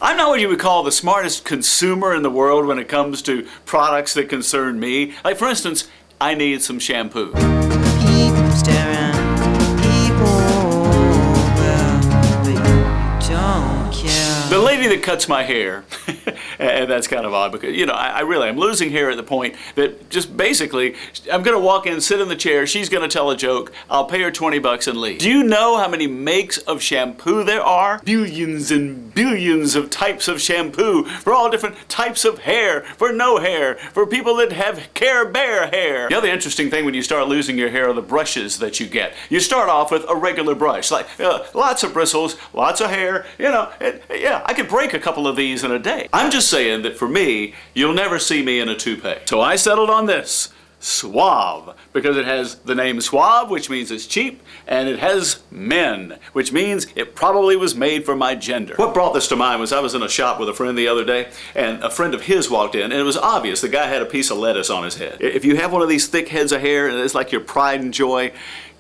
I'm not what you would call the smartest consumer in the world when it comes to products that concern me. Like, for instance, I need some shampoo. People staring, people don't care. The lady that cuts my hair, and that's kind of odd because, you know, I really am losing hair at the point that just basically, I'm going to walk in, sit in the chair, she's going to tell a joke, I'll pay her 20 bucks and leave. Do you know how many makes of shampoo there are? Billions and billions of types of shampoo for all different types of hair, for no hair, for people that have Care Bear hair. The other interesting thing when you start losing your hair are the brushes that you get. You start off with a regular brush, like lots of bristles, lots of hair, you know, yeah, I could break a couple of these in a day. I'm just saying that for me, you'll never see me in a toupee. So I settled on this, Suave, because it has the name Suave, which means it's cheap, and it has men, which means it probably was made for my gender. What brought this to mind was I was in a shop with a friend the other day, and a friend of his walked in, and it was obvious the guy had a piece of lettuce on his head. If you have one of these thick heads of hair, and it's like your pride and joy,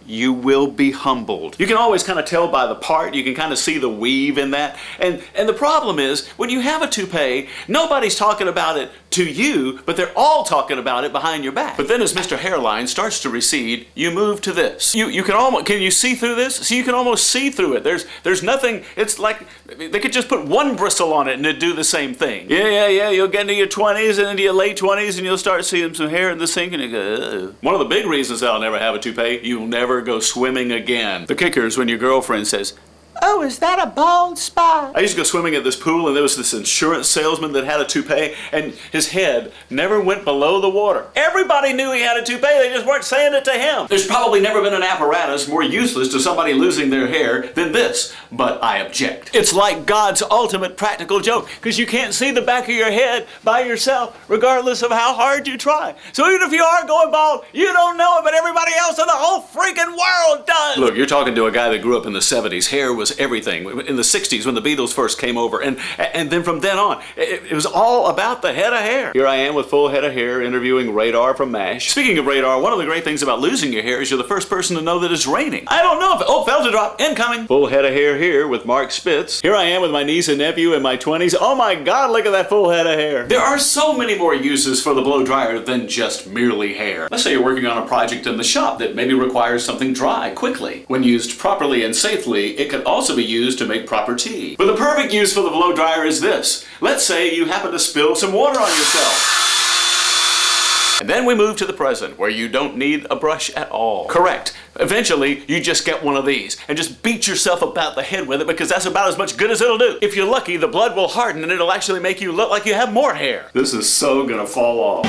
you will be humbled. You can always kind of tell by the part, you can kind of see the weave in that. And the problem is, when you have a toupee, nobody's talking about it to you, but they're all talking about it behind your back. But then as Mr. Hairline starts to recede, you move to this. You can almost, can you see through this? So you can almost see through it. There's nothing, it's like, they could just put one bristle on it and it'd do the same thing. Yeah, you'll get into your 20s and into your late 20s and you'll start seeing some hair in the sink and you go, ugh. One of the big reasons I'll never have a toupee, you'll never go swimming again. The kicker is when your girlfriend says, "Oh, is that a bald spot?" I used to go swimming at this pool and there was this insurance salesman that had a toupee and his head never went below the water. Everybody knew he had a toupee, they just weren't saying it to him. There's probably never been an apparatus more useless to somebody losing their hair than this, but I object. It's like God's ultimate practical joke because you can't see the back of your head by yourself regardless of how hard you try. So even if you are going bald, you don't know it, but everybody else in the whole freaking world does. Look, you're talking to a guy that grew up in the 70s. Hair was everything. In the 60s when the Beatles first came over, and then from then on, it was all about the head of hair. Here I am with full head of hair interviewing Radar from MASH. Speaking of Radar, one of the great things about losing your hair is you're the first person to know that it's raining. I don't know if, oh, fell to drop, incoming. Full head of hair here with Mark Spitz. Here I am with my niece and nephew in my 20s. Oh my God, look at that full head of hair. There are so many more uses for the blow dryer than just merely hair. Let's say you're working on a project in the shop that maybe requires something dry quickly. When used properly and safely, it can also be used to make proper tea. But the perfect use for the blow dryer is this. Let's say you happen to spill some water on yourself. And then we move to the present, where you don't need a brush at all. Correct. Eventually, you just get one of these and just beat yourself about the head with it because that's about as much good as it'll do. If you're lucky, the blood will harden and it'll actually make you look like you have more hair. This is so gonna fall off.